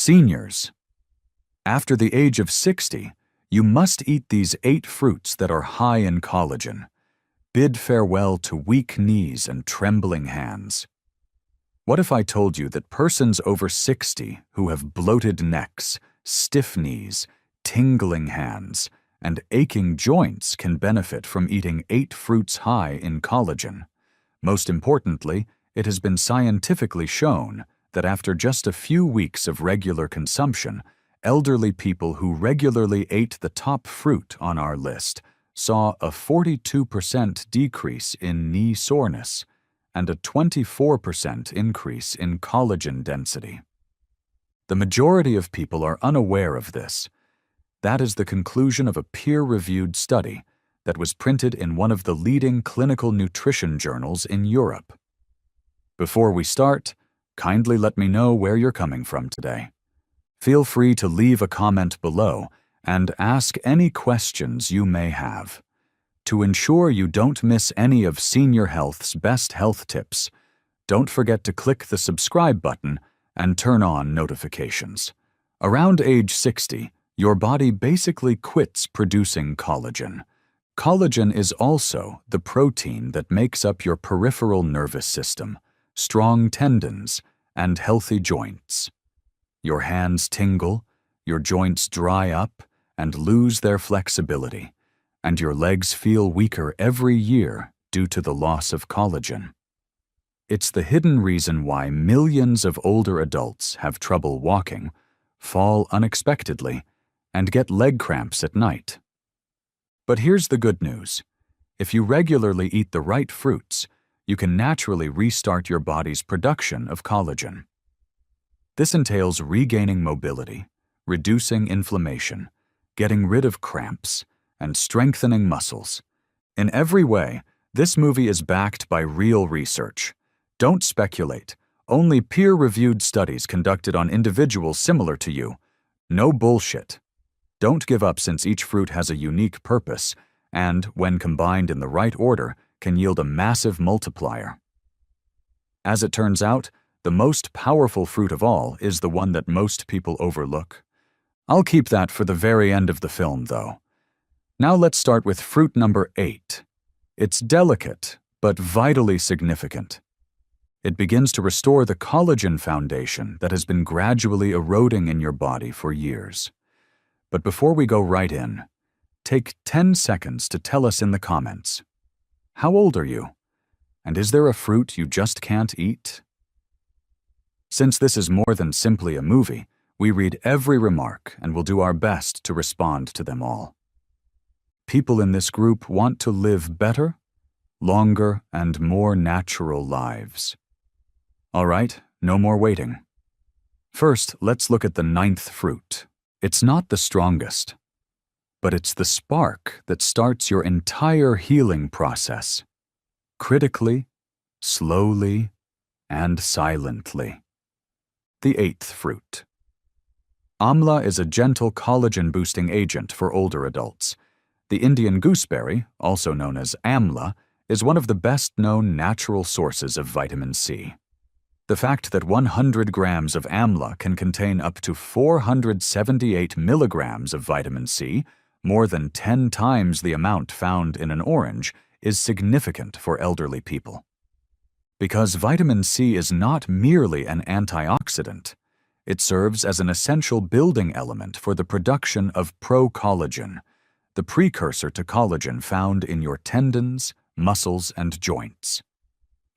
Seniors. After the age of 60, you must eat these 8 fruits that are high in collagen. Bid farewell to weak knees and trembling hands. What if I told you that persons over 60 who have bloated necks, stiff knees, tingling hands, and aching joints can benefit from eating 8 fruits high in collagen? Most importantly, it has been scientifically shown that after just a few weeks of regular consumption, elderly people who regularly ate the top fruit on our list saw a 42% decrease in knee soreness and a 24% increase in collagen density. The majority of people are unaware of this. That is the conclusion of a peer-reviewed study that was printed in one of the leading clinical nutrition journals in Europe. Before we start, kindly let me know where you're coming from today. Feel free to leave a comment below and ask any questions you may have. To ensure you don't miss any of Senior Health's best health tips, don't forget to click the subscribe button and turn on notifications. Around age 60, your body basically quits producing collagen. Collagen is also the protein that makes up your peripheral nervous system, strong tendons, and healthy joints. Your hands tingle, your joints dry up and lose their flexibility, and your legs feel weaker every year due to the loss of collagen. It's the hidden reason why millions of older adults have trouble walking, fall unexpectedly, and get leg cramps at night. But here's the good news. If you regularly eat the right fruits, you can naturally restart your body's production of collagen. This entails regaining mobility, reducing inflammation, getting rid of cramps, and strengthening muscles. In every way, this movie is backed by real research. Don't speculate. Only peer-reviewed studies conducted on individuals similar to you. No bullshit. Don't give up, since each fruit has a unique purpose and, when combined in the right order, can yield a massive multiplier. As it turns out, the most powerful fruit of all is the one that most people overlook. I'll keep that for the very end of the film, though. Now let's start with fruit number 8. It's delicate, but vitally significant. It begins to restore the collagen foundation that has been gradually eroding in your body for years. But before we go right in, take 10 seconds to tell us in the comments. How old are you? And is there a fruit you just can't eat? Since this is more than simply a movie, we read every remark and will do our best to respond to them all. People in this group want to live better, longer, and more natural lives. All right, no more waiting. First, let's look at the 9th fruit. It's not the strongest, but it's the spark that starts your entire healing process. Critically, slowly, and silently. The 8th fruit. Amla is a gentle collagen-boosting agent for older adults. The Indian gooseberry, also known as amla, is one of the best-known natural sources of vitamin C. The fact that 100 grams of amla can contain up to 478 milligrams of vitamin C, more than 10 times the amount found in an orange, is significant for elderly people. Because vitamin C is not merely an antioxidant, it serves as an essential building element for the production of procollagen, the precursor to collagen found in your tendons, muscles, and joints.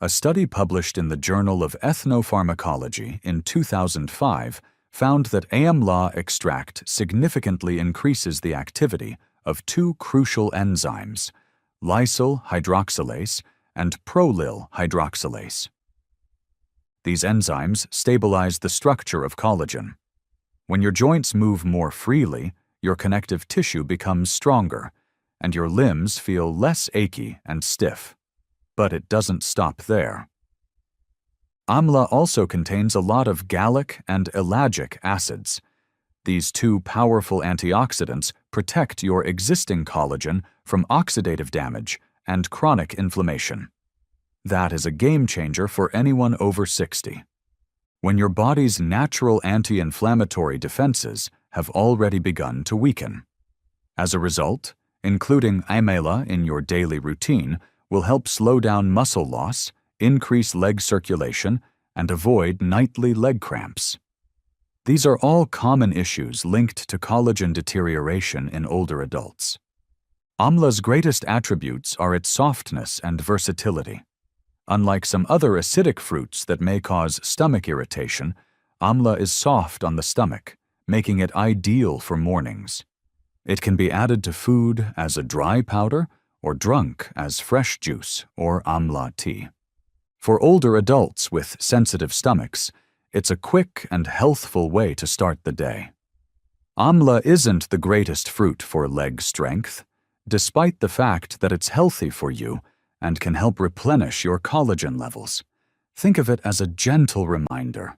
A study published in the Journal of Ethnopharmacology in 2005 found that amla extract significantly increases the activity of 2 crucial enzymes, lysyl hydroxylase and prolyl hydroxylase. These enzymes stabilize the structure of collagen. When your joints move more freely, your connective tissue becomes stronger, and your limbs feel less achy and stiff. But it doesn't stop there. Amla also contains a lot of gallic and ellagic acids. These 2 powerful antioxidants protect your existing collagen from oxidative damage and chronic inflammation. That is a game changer for anyone over 60. when your body's natural anti-inflammatory defenses have already begun to weaken. As a result, including amla in your daily routine will help slow down muscle loss, increase leg circulation, and avoid nightly leg cramps. These are all common issues linked to collagen deterioration in older adults. Amla's greatest attributes are its softness and versatility. Unlike some other acidic fruits that may cause stomach irritation, amla is soft on the stomach, making it ideal for mornings. It can be added to food as a dry powder or drunk as fresh juice or amla tea. For older adults with sensitive stomachs, it's a quick and healthful way to start the day. Amla isn't the greatest fruit for leg strength, despite the fact that it's healthy for you and can help replenish your collagen levels. Think of it as a gentle reminder.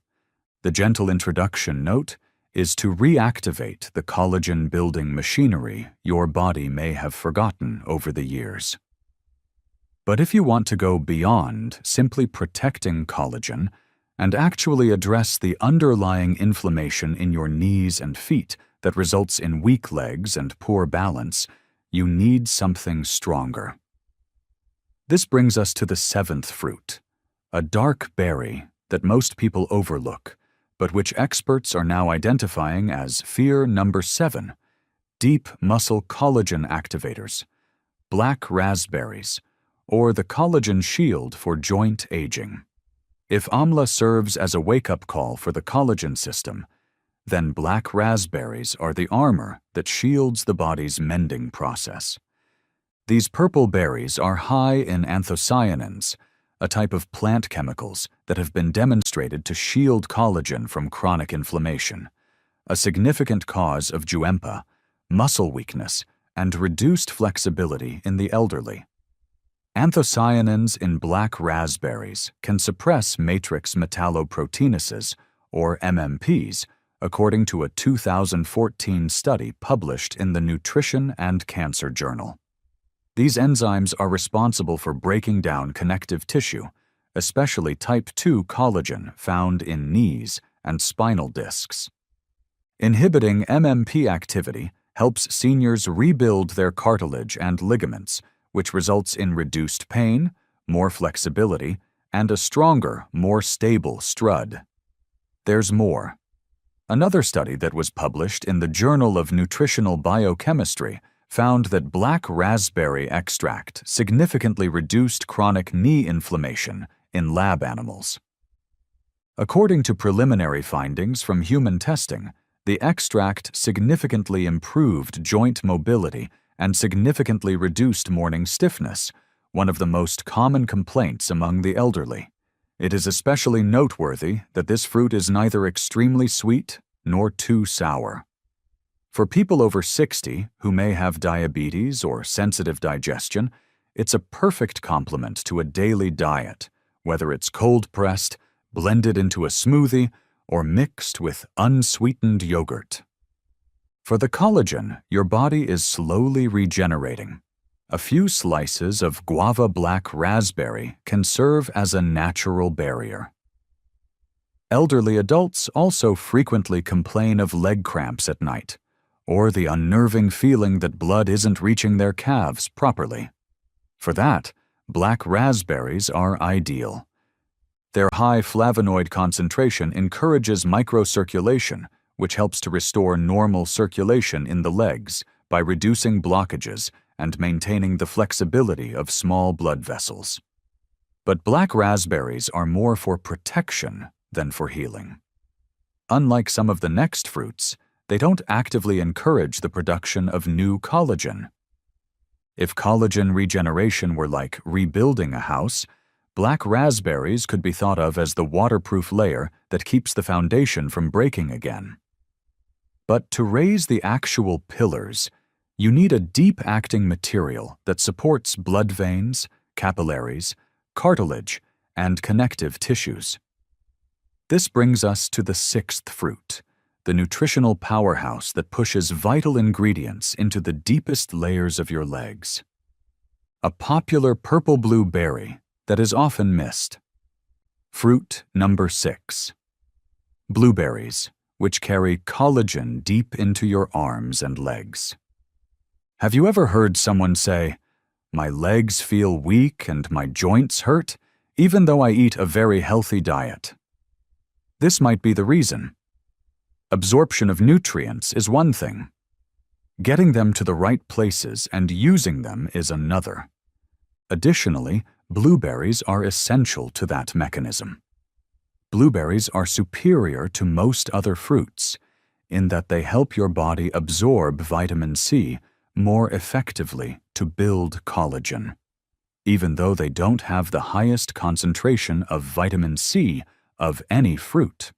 The gentle introduction note is to reactivate the collagen-building machinery your body may have forgotten over the years. But if you want to go beyond simply protecting collagen and actually address the underlying inflammation in your knees and feet that results in weak legs and poor balance, you need something stronger. This brings us to the seventh fruit, a dark berry that most people overlook, but which experts are now identifying as fear number 7, deep muscle collagen activators, black raspberries, or the collagen shield for joint aging. If amla serves as a wake-up call for the collagen system, then black raspberries are the armor that shields the body's mending process. These purple berries are high in anthocyanins, a type of plant chemicals that have been demonstrated to shield collagen from chronic inflammation, a significant cause of guempa, muscle weakness, and reduced flexibility in the elderly. Anthocyanins in black raspberries can suppress matrix metalloproteinases, or MMPs, according to a 2014 study published in the Nutrition and Cancer Journal. These enzymes are responsible for breaking down connective tissue, especially type 2 collagen found in knees and spinal discs. Inhibiting MMP activity helps seniors rebuild their cartilage and ligaments, which results in reduced pain, more flexibility, and a stronger, more stable strud. There's more. Another study that was published in the Journal of Nutritional Biochemistry found that black raspberry extract significantly reduced chronic knee inflammation in lab animals. According to preliminary findings from human testing, the extract significantly improved joint mobility and significantly reduced morning stiffness, one of the most common complaints among the elderly. It is especially noteworthy that this fruit is neither extremely sweet nor too sour. For people over 60 who may have diabetes or sensitive digestion, it's a perfect complement to a daily diet, whether it's cold-pressed, blended into a smoothie, or mixed with unsweetened yogurt. For the collagen, your body is slowly regenerating. A few slices of guava black raspberry can serve as a natural barrier. Elderly adults also frequently complain of leg cramps at night, or the unnerving feeling that blood isn't reaching their calves properly. For that, black raspberries are ideal. Their high flavonoid concentration encourages microcirculation, which helps to restore normal circulation in the legs by reducing blockages and maintaining the flexibility of small blood vessels. But black raspberries are more for protection than for healing. Unlike some of the next fruits, they don't actively encourage the production of new collagen. If collagen regeneration were like rebuilding a house, black raspberries could be thought of as the waterproof layer that keeps the foundation from breaking again. But to raise the actual pillars, you need a deep-acting material that supports blood veins, capillaries, cartilage, and connective tissues. This brings us to the sixth fruit, the nutritional powerhouse that pushes vital ingredients into the deepest layers of your legs. A popular purple-blue berry that is often missed. Fruit number 6, Blueberries, which carry collagen deep into your arms and legs. Have you ever heard someone say, "My legs feel weak and my joints hurt, even though I eat a very healthy diet"? This might be the reason. Absorption of nutrients is one thing. Getting them to the right places and using them is another. Additionally, blueberries are essential to that mechanism. Blueberries are superior to most other fruits in that they help your body absorb vitamin C more effectively to build collagen, even though they don't have the highest concentration of vitamin C of any fruit.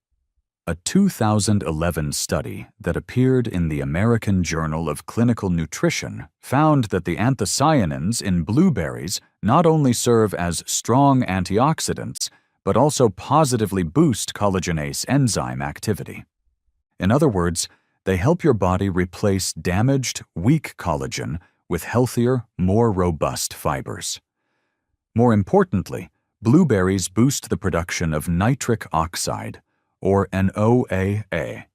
A 2011 study that appeared in the American Journal of Clinical Nutrition found that the anthocyanins in blueberries not only serve as strong antioxidants, but also positively boost collagenase enzyme activity. In other words, they help your body replace damaged, weak collagen with healthier, more robust fibers. More importantly, blueberries boost the production of nitric oxide, or NOAA,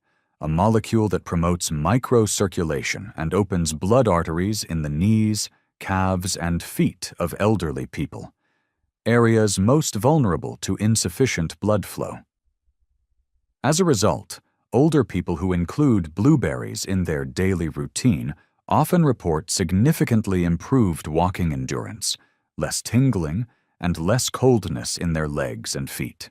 a molecule that promotes microcirculation and opens blood arteries in the knees, calves, and feet of elderly people, areas most vulnerable to insufficient blood flow. As a result, older people who include blueberries in their daily routine often report significantly improved walking endurance, less tingling, and less coldness in their legs and feet.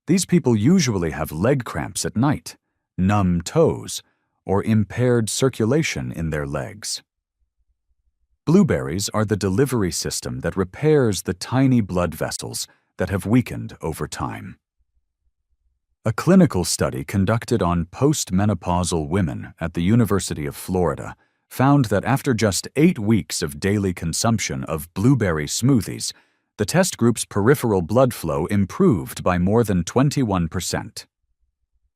These people usually have leg cramps at night, numb toes, or impaired circulation in their legs. Blueberries are the delivery system that repairs the tiny blood vessels that have weakened over time. A clinical study conducted on postmenopausal women at the University of Florida found that after just 8 weeks of daily consumption of blueberry smoothies, the test group's peripheral blood flow improved by more than 21%.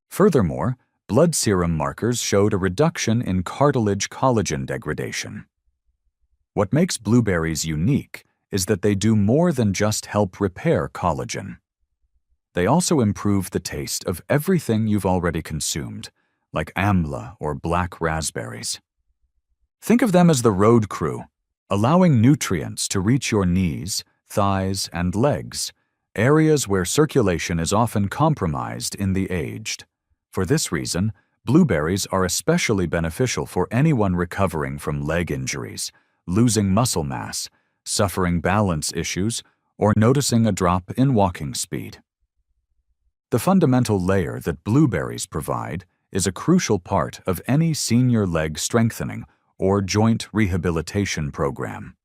Furthermore, blood serum markers showed a reduction in cartilage collagen degradation. What makes blueberries unique is that they do more than just help repair collagen. They also improve the taste of everything you've already consumed, like amla or black raspberries. Think of them as the road crew, allowing nutrients to reach your knees, thighs, and legs, areas where circulation is often compromised in the aged. For this reason, blueberries are especially beneficial for anyone recovering from leg injuries, losing muscle mass, suffering balance issues, or noticing a drop in walking speed. The fundamental layer that blueberries provide is a crucial part of any senior leg strengthening or joint rehabilitation program.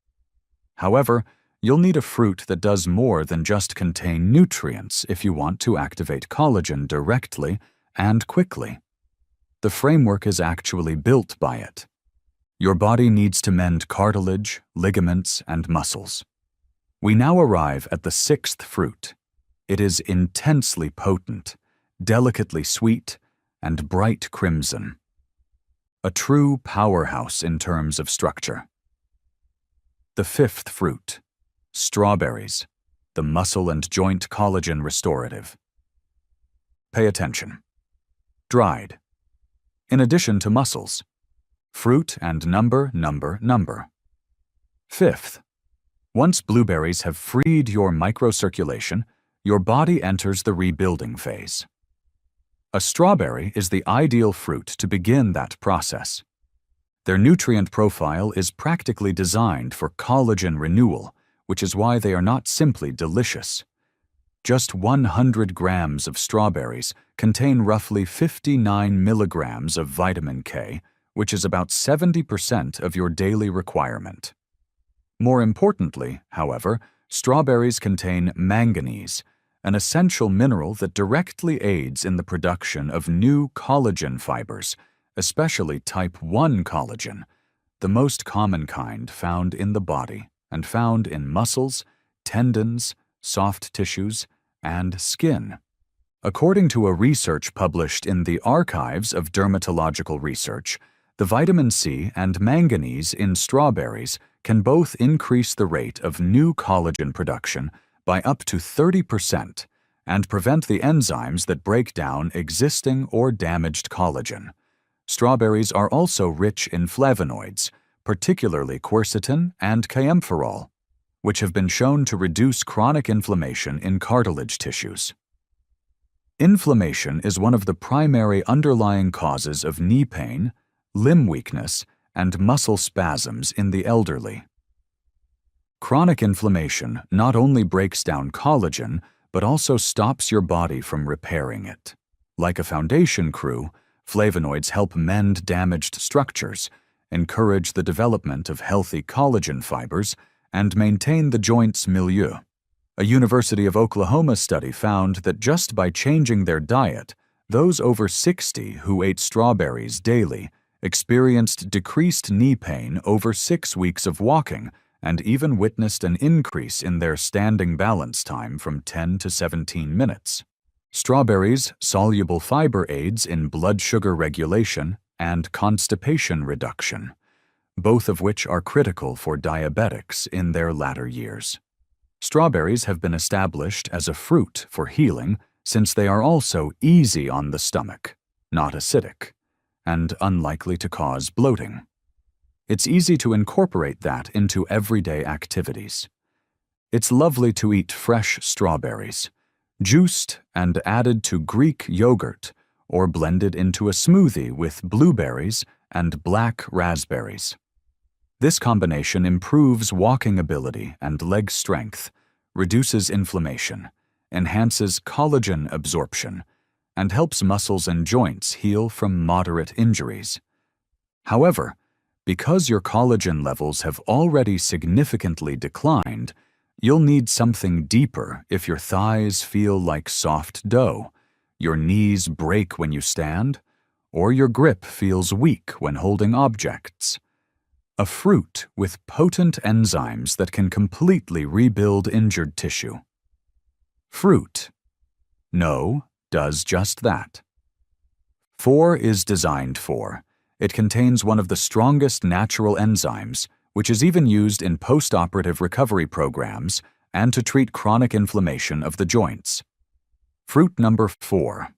However, you'll need a fruit that does more than just contain nutrients if you want to activate collagen directly and quickly. The framework is actually built by it. Your body needs to mend cartilage, ligaments, and muscles. We now arrive at the 6th fruit. It is intensely potent, delicately sweet, and bright crimson. A true powerhouse in terms of structure. The 5th fruit. Strawberries, the muscle and joint collagen restorative. Pay attention. Dried. In addition to muscles. Fruit and number. 5th. Once blueberries have freed your microcirculation, your body enters the rebuilding phase. A strawberry is the ideal fruit to begin that process. Their nutrient profile is practically designed for collagen renewal, which is why they are not simply delicious. Just 100 grams of strawberries contain roughly 59 milligrams of vitamin K, which is about 70% of your daily requirement. More importantly, however, strawberries contain manganese, an essential mineral that directly aids in the production of new collagen fibers, especially type 1 collagen, the most common kind found in the body and found in muscles, tendons, soft tissues, and skin. According to a research published in the Archives of Dermatological Research, the vitamin C and manganese in strawberries can both increase the rate of new collagen production by up to 30% and prevent the enzymes that break down existing or damaged collagen. Strawberries are also rich in flavonoids, particularly quercetin and kaempferol, which have been shown to reduce chronic inflammation in cartilage tissues. Inflammation is one of the primary underlying causes of knee pain, limb weakness, and muscle spasms in the elderly. Chronic inflammation not only breaks down collagen, but also stops your body from repairing it. Like a foundation crew, flavonoids help mend damaged structures, encourage the development of healthy collagen fibers, and maintain the joint's milieu. A University of Oklahoma study found that just by changing their diet, those over 60 who ate strawberries daily experienced decreased knee pain over 6 weeks of walking and even witnessed an increase in their standing balance time from 10 to 17 minutes. Strawberries' soluble fiber aids in blood sugar regulation and constipation reduction, both of which are critical for diabetics in their latter years. Strawberries have been established as a fruit for healing since they are also easy on the stomach, not acidic, and unlikely to cause bloating. It's easy to incorporate that into everyday activities. It's lovely to eat fresh strawberries, juiced and added to Greek yogurt, or blended into a smoothie with blueberries and black raspberries. This combination improves walking ability and leg strength, reduces inflammation, enhances collagen absorption, and helps muscles and joints heal from moderate injuries. However, because your collagen levels have already significantly declined, you'll need something deeper if your thighs feel like soft dough, your knees break when you stand, or your grip feels weak when holding objects. A fruit with potent enzymes that can completely rebuild injured tissue. Fruit. No does just that. 4 is designed for. It contains one of the strongest natural enzymes, which is even used in post-operative recovery programs and to treat chronic inflammation of the joints. Fruit number 4.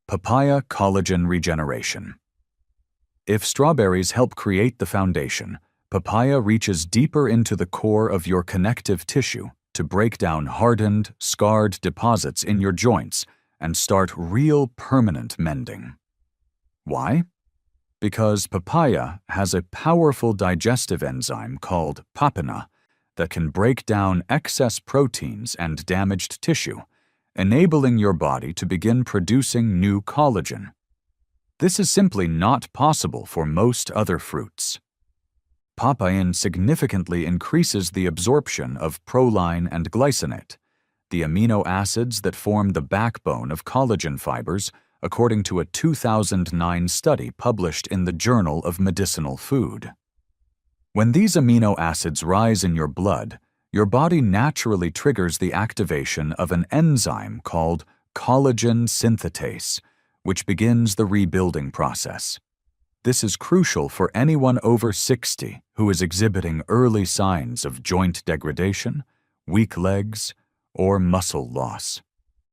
Papaya collagen regeneration. If strawberries help create the foundation, papaya reaches deeper into the core of your connective tissue to break down hardened, scarred deposits in your joints and start real permanent mending. Why? Because papaya has a powerful digestive enzyme called papain that can break down excess proteins and damaged tissue, enabling your body to begin producing new collagen. This is simply not possible for most other fruits. Papain significantly increases the absorption of proline and glycinate, the amino acids that form the backbone of collagen fibers, according to a 2009 study published in the Journal of Medicinal Food. When these amino acids rise in your blood, your body naturally triggers the activation of an enzyme called collagen synthetase, which begins the rebuilding process. This is crucial for anyone over 60 who is exhibiting early signs of joint degradation, weak legs, or muscle loss.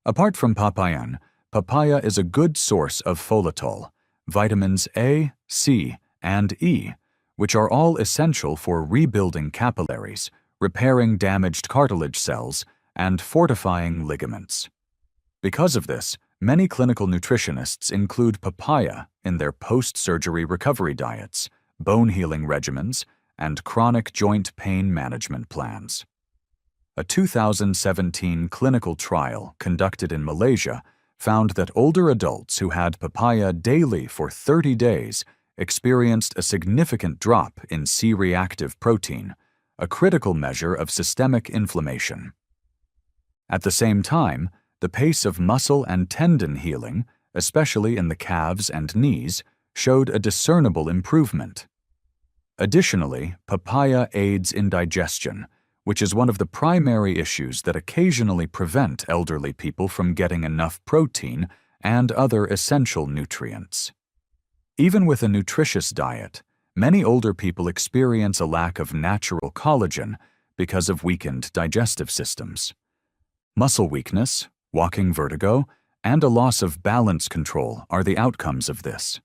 Apart from papain, papaya is a good source of folitol, vitamins A, C, and E, which are all essential for rebuilding capillaries, repairing damaged cartilage cells, and fortifying ligaments. Because of this, many clinical nutritionists include papaya in their post-surgery recovery diets, bone-healing regimens, and chronic joint pain management plans. A 2017 clinical trial conducted in Malaysia found that older adults who had papaya daily for 30 days experienced a significant drop in C-reactive protein, a critical measure of systemic inflammation. At the same time, the pace of muscle and tendon healing, especially in the calves and knees, showed a discernible improvement. Additionally, papaya aids in digestion, which is one of the primary issues that occasionally prevent elderly people from getting enough protein and other essential nutrients. Even with a nutritious diet, many older people experience a lack of natural collagen because of weakened digestive systems. Muscle weakness, walking vertigo, and a loss of balance control are the outcomes of this.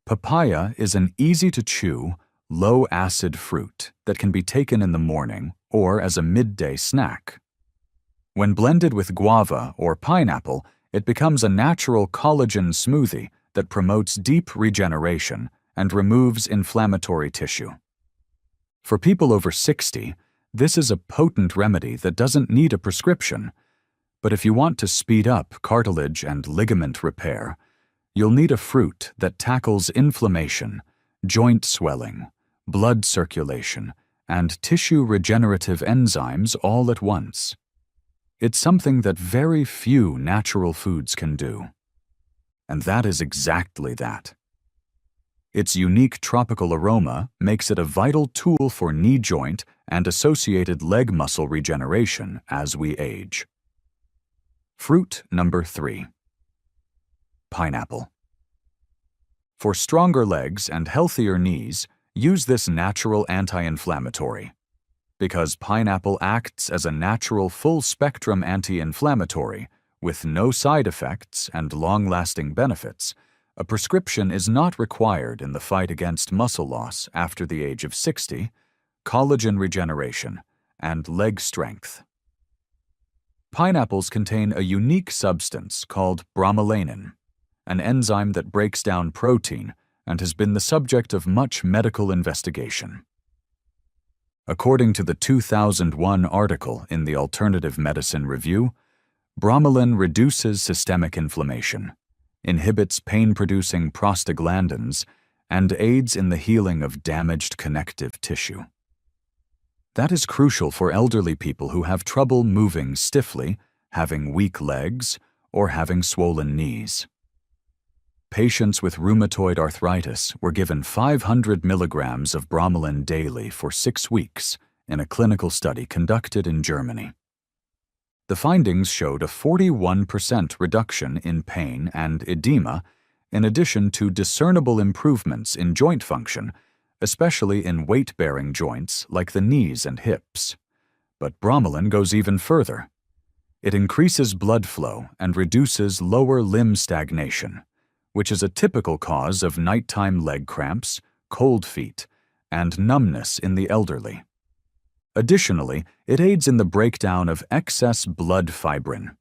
Papaya is an easy-to-chew, low-acid fruit that can be taken in the morning or as a midday snack. When blended with guava or pineapple, it becomes a natural collagen smoothie that promotes deep regeneration and removes inflammatory tissue. For people over 60, this is a potent remedy that doesn't need a prescription. But if you want to speed up cartilage and ligament repair, you'll need a fruit that tackles inflammation, joint swelling, blood circulation, and tissue regenerative enzymes all at once. It's something that very few natural foods can do. And that is exactly that. Its unique tropical aroma makes it a vital tool for knee joint and associated leg muscle regeneration as we age. Fruit number 3. Pineapple. For stronger legs and healthier knees, use this natural anti-inflammatory. Because pineapple acts as a natural full-spectrum anti-inflammatory with no side effects and long-lasting benefits, a prescription is not required in the fight against muscle loss after the age of 60, collagen regeneration, and leg strength. Pineapples contain a unique substance called bromelain, an enzyme that breaks down protein and has been the subject of much medical investigation. According to the 2001 article in the Alternative Medicine Review, bromelain reduces systemic inflammation, inhibits pain-producing prostaglandins, and aids in the healing of damaged connective tissue. That is crucial for elderly people who have trouble moving stiffly, having weak legs, or having swollen knees. Patients with rheumatoid arthritis were given 500 milligrams of bromelain daily for 6 weeks in a clinical study conducted in Germany. The findings showed a 41% reduction in pain and edema, in addition to discernible improvements in joint function, especially in weight-bearing joints like the knees and hips. But bromelain goes even further. It increases blood flow and reduces lower limb stagnation, which is a typical cause of nighttime leg cramps, cold feet, and numbness in the elderly. Additionally, it aids in the breakdown of excess blood fibrin.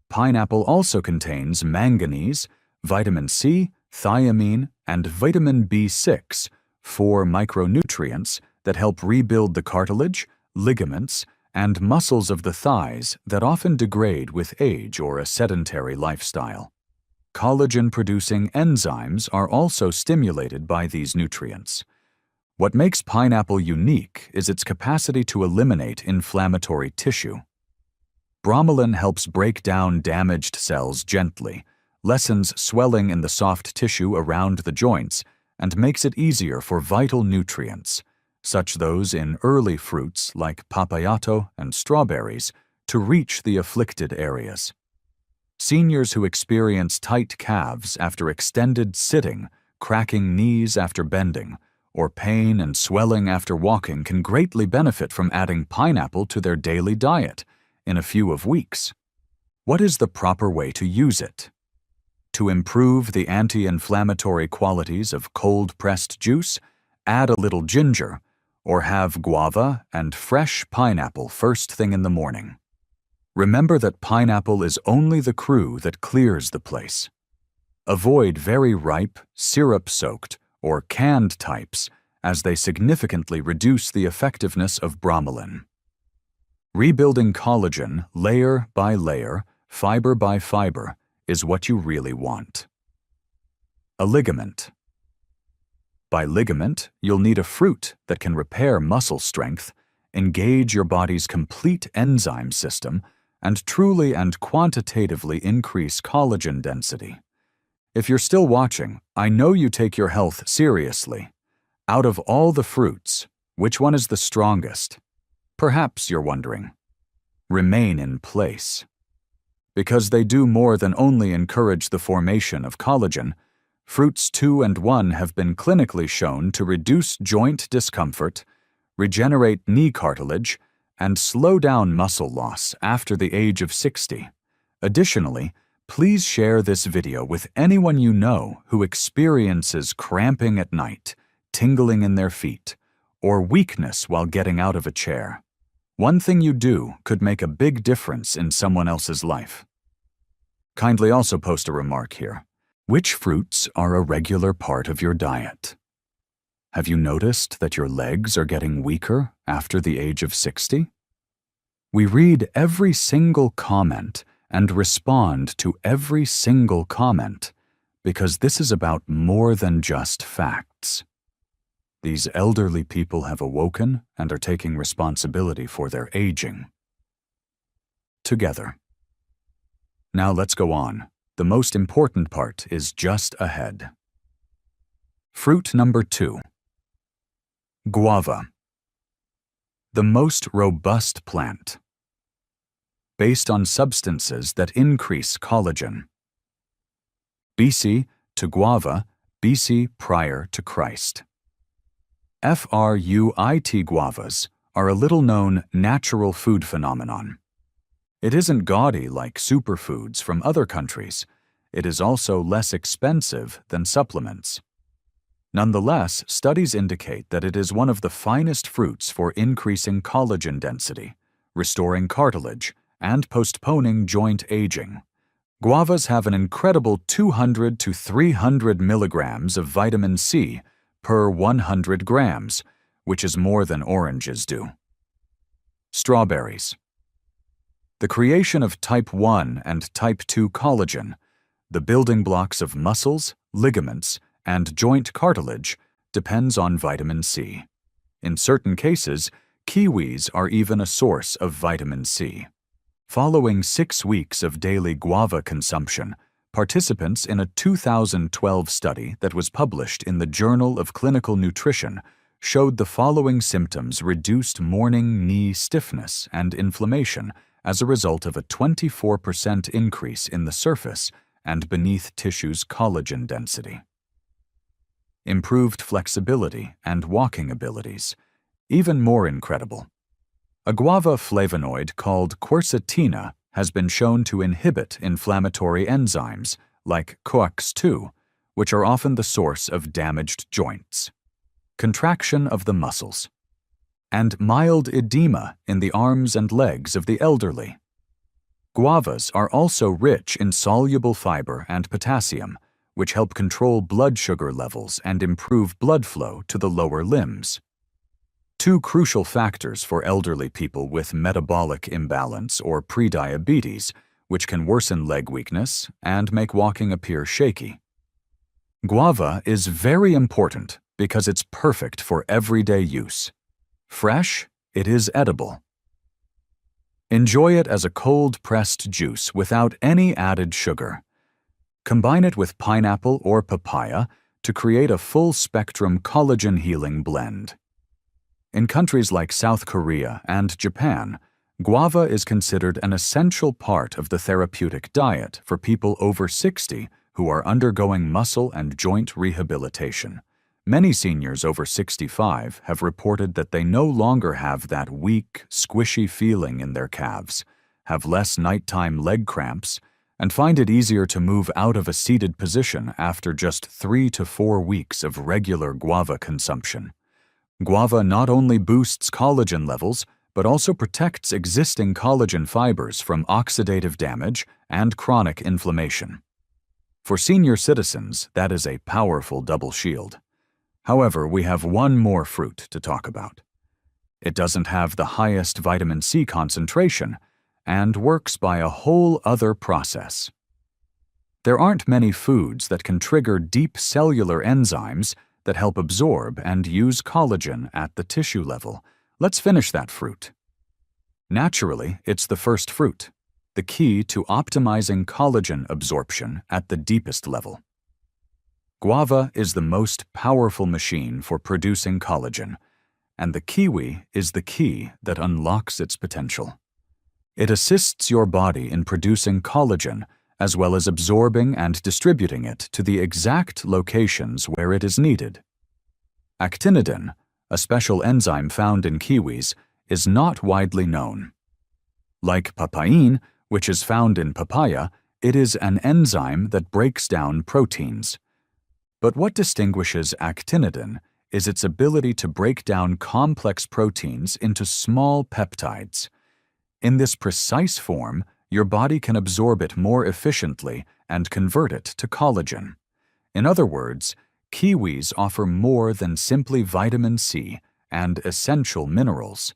Pineapple also contains manganese, vitamin C, thiamine, and vitamin B6, 4 micronutrients that help rebuild the cartilage, ligaments, and muscles of the thighs that often degrade with age or a sedentary lifestyle. Collagen-producing enzymes are also stimulated by these nutrients. What makes pineapple unique is its capacity to eliminate inflammatory tissue. Bromelain helps break down damaged cells gently, lessens swelling in the soft tissue around the joints, and makes it easier for vital nutrients, such those in early fruits like papayato and strawberries, to reach the afflicted areas. Seniors who experience tight calves after extended sitting, cracking knees after bending, or pain and swelling after walking can greatly benefit from adding pineapple to their daily diet in a few weeks. What is the proper way to use it? To improve the anti-inflammatory qualities of cold-pressed juice, add a little ginger, or have guava and fresh pineapple first thing in the morning. Remember that pineapple is only the crew that clears the place. Avoid very ripe, syrup-soaked, or canned types, as they significantly reduce the effectiveness of bromelain. Rebuilding collagen layer by layer, fiber by fiber, is what you really want. A ligament. By ligament, you'll need a fruit that can repair muscle strength, engage your body's complete enzyme system, and truly and quantitatively increase collagen density. If you're still watching, I know you take your health seriously. Out of all the fruits, which one is the strongest? Perhaps you're wondering. Remain in place. Because they do more than only encourage the formation of collagen, fruits 2 and 1 have been clinically shown to reduce joint discomfort, regenerate knee cartilage, and slow down muscle loss after the age of 60, Additionally, please share this video with anyone you know who experiences cramping at night, tingling in their feet, or weakness while getting out of a chair. One thing you do could make a big difference in someone else's life. Kindly also post a remark here. Which fruits are a regular part of your diet? Have you noticed that your legs are getting weaker after the age of 60? We read every single comment and respond to every single comment because this is about more than just facts. These elderly people have awoken and are taking responsibility for their aging. Together. Now let's go on. The most important part is just ahead. Fruit number 2. Guava. The most robust plant. Based on substances that increase collagen. BC to guava, BC prior to Christ. Fruit guavas are a little-known natural food phenomenon. It isn't gaudy like superfoods from other countries. It is also less expensive than supplements. Nonetheless, studies indicate that it is one of the finest fruits for increasing collagen density, restoring cartilage, and postponing joint aging. Guavas have an incredible 200 to 300 milligrams of vitamin C per 100 grams, which is more than oranges do. Strawberries. The creation of type 1 and type 2 collagen, the building blocks of muscles, ligaments, and joint cartilage, depends on vitamin C. In certain cases, kiwis are even a source of vitamin C. Following 6 weeks of daily guava consumption, participants in a 2012 study that was published in the Journal of Clinical Nutrition showed the following symptoms: reduced morning knee stiffness and inflammation as a result of a 24% increase in the surface and beneath tissue's collagen density. Improved flexibility and walking abilities. Even more incredible. A guava flavonoid called quercetina has been shown to inhibit inflammatory enzymes like COX-2, which are often the source of damaged joints, contraction of the muscles, and mild edema in the arms and legs of the elderly. Guavas are also rich in soluble fiber and potassium, which help control blood sugar levels and improve blood flow to the lower limbs. 2 crucial factors for elderly people with metabolic imbalance or prediabetes, which can worsen leg weakness and make walking appear shaky. Guava is very important because it's perfect for everyday use. Fresh, it is edible. Enjoy it as a cold-pressed juice without any added sugar. Combine it with pineapple or papaya to create a full-spectrum collagen-healing blend. In countries like South Korea and Japan, guava is considered an essential part of the therapeutic diet for people over 60 who are undergoing muscle and joint rehabilitation. Many seniors over 65 have reported that they no longer have that weak, squishy feeling in their calves, have less nighttime leg cramps, and find it easier to move out of a seated position after just 3 to 4 weeks of regular guava consumption. Guava not only boosts collagen levels, but also protects existing collagen fibers from oxidative damage and chronic inflammation. For senior citizens, that is a powerful double shield. However, we have one more fruit to talk about. It doesn't have the highest vitamin C concentration and works by a whole other process. There aren't many foods that can trigger deep cellular enzymes that help absorb and use collagen at the tissue level. Let's finish that fruit. Naturally, it's the first fruit, the key to optimizing collagen absorption at the deepest level. Guava is the most powerful machine for producing collagen, and the kiwi is the key that unlocks its potential. It assists your body in producing collagen as well as absorbing and distributing it to the exact locations where it is needed. Actinidin, a special enzyme found in kiwis, is not widely known. Like papain, which is found in papaya, it is an enzyme that breaks down proteins. But what distinguishes actinidin is its ability to break down complex proteins into small peptides. In this precise form, your body can absorb it more efficiently and convert it to collagen. In other words, kiwis offer more than simply vitamin C and essential minerals.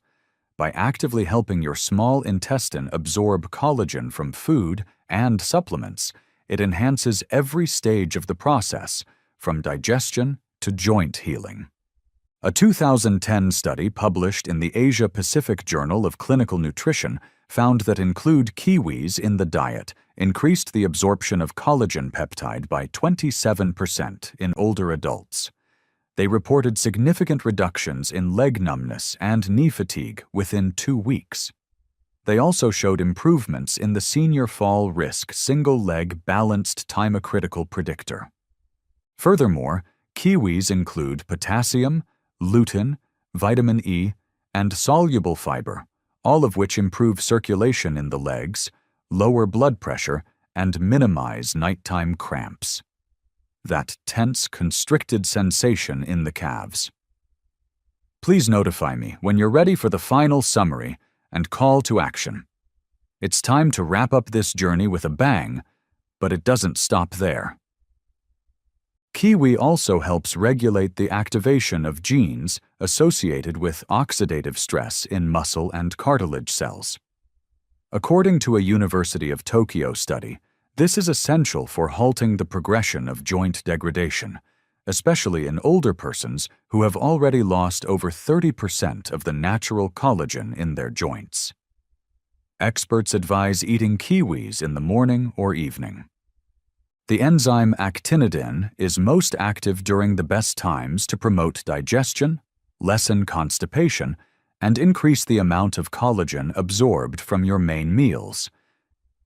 By actively helping your small intestine absorb collagen from food and supplements, it enhances every stage of the process, from digestion to joint healing. A 2010 study published in the Asia-Pacific Journal of Clinical Nutrition found that include kiwis in the diet increased the absorption of collagen peptide by 27% in older adults. They reported significant reductions in leg numbness and knee fatigue within 2 weeks. They also showed improvements in the senior fall risk single-leg balanced time-critical predictor. Furthermore, kiwis include potassium, lutein, vitamin E, and soluble fiber, all of which improve circulation in the legs, lower blood pressure, and minimize nighttime cramps. That tense, constricted sensation in the calves. Please notify me when you're ready for the final summary and call to action. It's time to wrap up this journey with a bang, but it doesn't stop there. Kiwi also helps regulate the activation of genes associated with oxidative stress in muscle and cartilage cells. According to a University of Tokyo study, this is essential for halting the progression of joint degradation, especially in older persons who have already lost over 30% of the natural collagen in their joints. Experts advise eating kiwis in the morning or evening. The enzyme actinidin is most active during the best times to promote digestion, lessen constipation, and increase the amount of collagen absorbed from your main meals.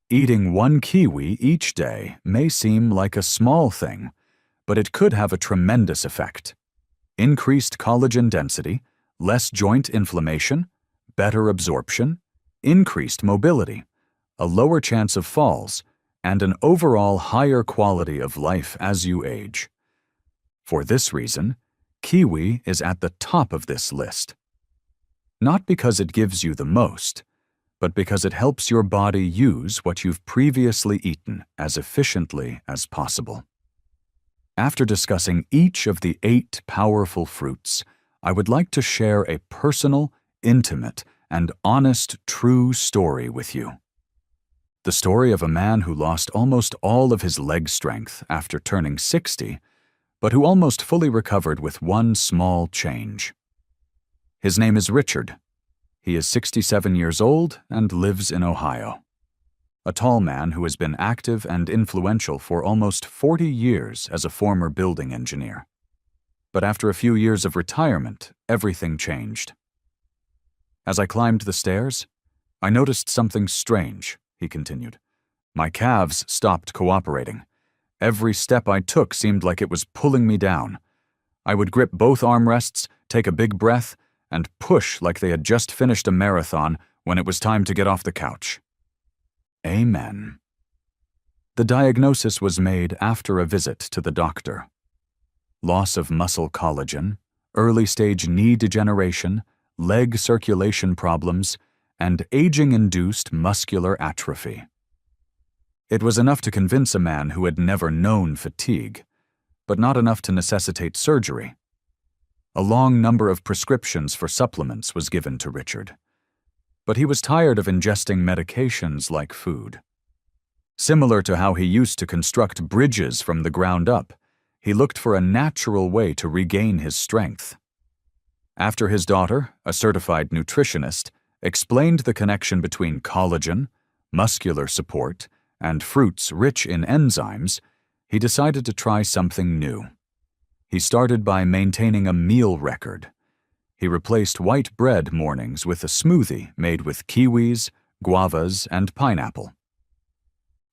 Eating 1 kiwi each day may seem like a small thing, but it could have a tremendous effect. Increased collagen density, less joint inflammation, better absorption, increased mobility, a lower chance of falls, and an overall higher quality of life as you age. For this reason, kiwi is at the top of this list. Not because it gives you the most, but because it helps your body use what you've previously eaten as efficiently as possible. After discussing each of the 8 powerful fruits, I would like to share a personal, intimate, and honest, true story with you. The story of a man who lost almost all of his leg strength after turning 60, but who almost fully recovered with one small change. His name is Richard. He is 67 years old and lives in Ohio. A tall man who has been active and influential for almost 40 years as a former building engineer. But after a few years of retirement, everything changed. As I climbed the stairs, I noticed something strange, he continued. My calves stopped cooperating. Every step I took seemed like it was pulling me down. I would grip both armrests, take a big breath, and push like they had just finished a marathon when it was time to get off the couch. Amen. The diagnosis was made after a visit to the doctor. Loss of muscle collagen, early-stage knee degeneration, leg circulation problems, and aging-induced muscular atrophy. It was enough to convince a man who had never known fatigue, but not enough to necessitate surgery. A long number of prescriptions for supplements was given to Richard, but he was tired of ingesting medications like food. Similar to how he used to construct bridges from the ground up, he looked for a natural way to regain his strength. After his daughter, a certified nutritionist, explained the connection between collagen, muscular support, and fruits rich in enzymes, he decided to try something new. He started by maintaining a meal record. He replaced white bread mornings with a smoothie made with kiwis, guavas, and pineapple.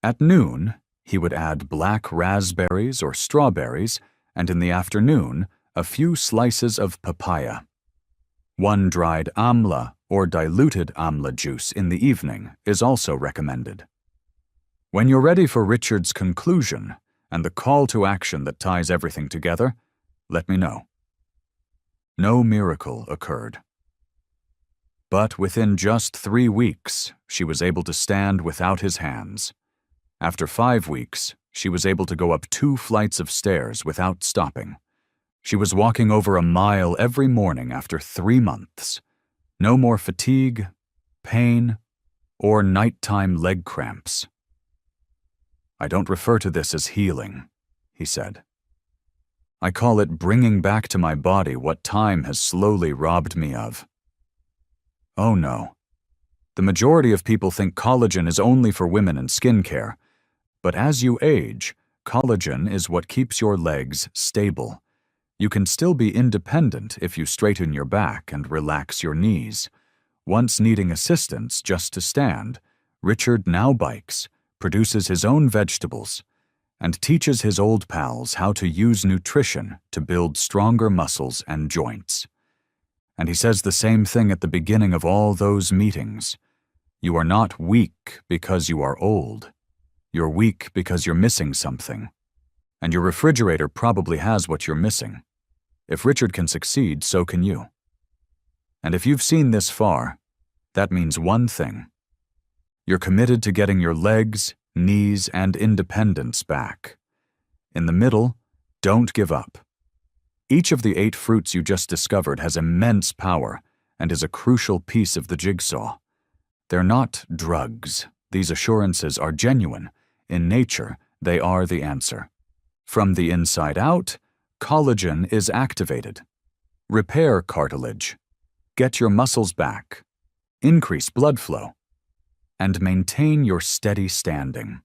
At noon, he would add black raspberries or strawberries, and in the afternoon, a few slices of papaya. 1 dried amla or diluted amla juice in the evening is also recommended. When you're ready for Richard's conclusion and the call to action that ties everything together, let me know. No miracle occurred. But within just 3 weeks, she was able to stand without his hands. After 5 weeks, she was able to go up 2 flights of stairs without stopping. She was walking over a mile every morning after 3 months. No more fatigue, pain, or nighttime leg cramps. "I don't refer to this as healing," he said. "I call it bringing back to my body what time has slowly robbed me of." Oh no. The majority of people think collagen is only for women and skincare, but as you age, collagen is what keeps your legs stable. You can still be independent if you straighten your back and relax your knees. Once needing assistance just to stand, Richard now bikes, produces his own vegetables, and teaches his old pals how to use nutrition to build stronger muscles and joints. And he says the same thing at the beginning of all those meetings. You are not weak because you are old. You're weak because you're missing something. And your refrigerator probably has what you're missing. If Richard can succeed, so can you. And if you've seen this far, that means one thing. You're committed to getting your legs, knees, and independence back. In the middle, don't give up. Each of the 8 fruits you just discovered has immense power and is a crucial piece of the jigsaw. They're not drugs. These assurances are genuine. In nature, they are the answer. From the inside out, collagen is activated. Repair cartilage. Get your muscles back. Increase blood flow. And maintain your steady standing.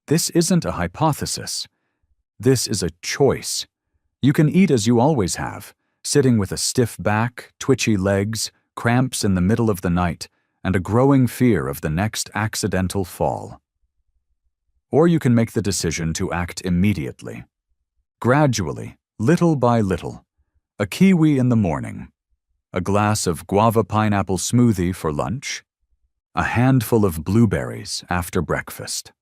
This isn't a hypothesis. This is a choice. You can eat as you always have, sitting with a stiff back, twitchy legs, cramps in the middle of the night, and a growing fear of the next accidental fall. Or you can make the decision to act immediately. Gradually, little by little. A kiwi in the morning. A glass of guava pineapple smoothie for lunch. A handful of blueberries after breakfast.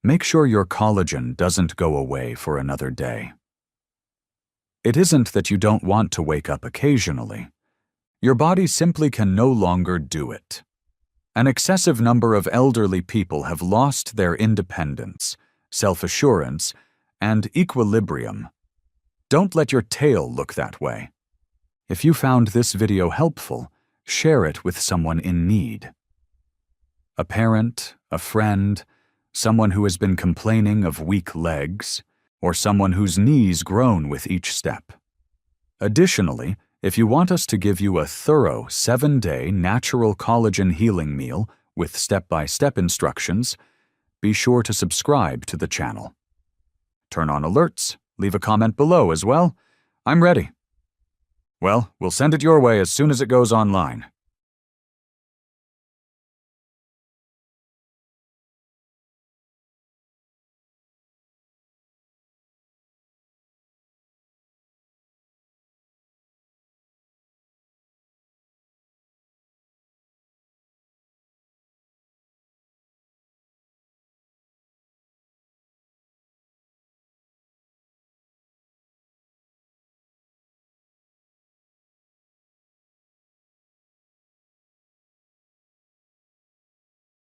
Make sure your collagen doesn't go away for another day. It isn't that you don't want to wake up occasionally. Your body simply can no longer do it. An excessive number of elderly people have lost their independence, self-assurance, and equilibrium. Don't let your tail look that way. If you found this video helpful, share it with someone in need. A parent, a friend, someone who has been complaining of weak legs, or someone whose knees groan with each step. Additionally, if you want us to give you a thorough 7-day natural collagen healing meal with step-by-step instructions, be sure to subscribe to the channel. Turn on alerts, leave a comment below as well. I'm ready. Well, we'll send it your way as soon as it goes online.